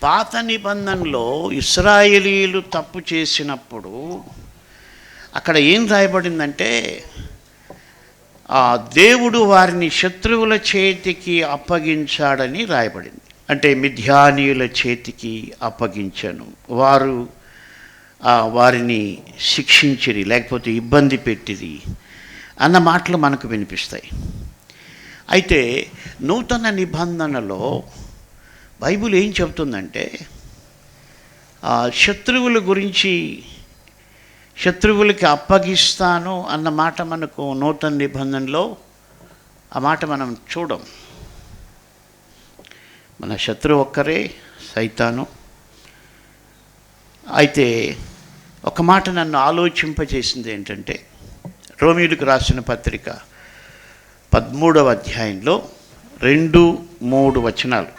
పాత నిబంధనలో ఇశ్రాయేలీయులు తప్పు చేసినప్పుడు అక్కడ ఏం రాయబడిందంటే, దేవుడు వారిని శత్రువుల చేతికి అప్పగించాడని రాయబడింది. అంటే మిద్యానీయుల చేతికి అప్పగించను, వారు వారిని శిక్షించిరి, లేకపోతే ఇబ్బంది పెట్టిరి అన్న మాటలు మనకు వినిపిస్తాయి. అయితే నూతన నిబంధనలో బైబిల్ ఏం చెబుతుందంటే, శత్రువుల గురించి, శత్రువులకి అప్పగిస్తాను అన్న మాట మనకు నూతన నిబంధనలో ఆ మాట మనం చూడం. మన శత్రువు ఒక్కరే, సైతాను. అయితే ఒక మాట నన్ను ఆలోచింపజేసింది ఏంటంటే, రోమీయులకు రాసిన పత్రిక 13వ అధ్యాయంలో 2-3 వచనాలు.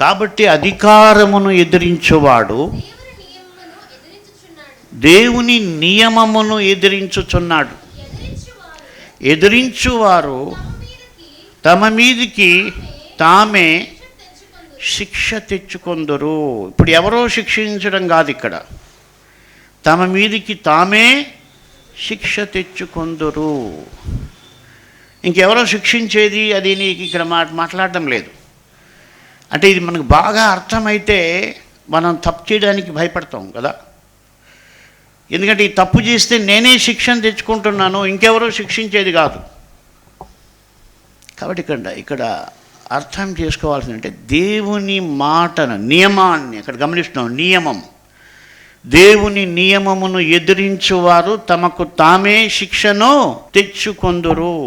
కాబట్టి అధికారమును ఎదిరించువాడు దేవుని నియమమును ఎదిరించుచున్నాడు. ఎదిరించువారు తమ మీదికి తామే శిక్ష తెచ్చుకొందరు. ఇప్పుడు ఎవరో శిక్షించడం కాదు, ఇక్కడ తమ మీదికి తామే శిక్ష తెచ్చుకొందరు. ఇంకెవరో శిక్షించేది అది నీకు ఇక్కడ మాట్లాడడం లేదు. అంటే ఇది మనకు బాగా అర్థమైతే మనం తప్పు చేయడానికి భయపడతాం కదా. ఎందుకంటే ఈ తప్పు చేస్తే నేనే శిక్షణ తెచ్చుకుంటున్నాను, ఇంకెవరో శిక్షించేది కాదు. కాబట్టి ఇక్కడ అర్థం చేసుకోవాల్సిందంటే, దేవుని మాటను, నియమాన్ని అక్కడ గమనిస్తున్నాం. నియమం, దేవుని నియమమును ఎదిరించువారు తమకు తామే శిక్షను తెచ్చుకొందురు.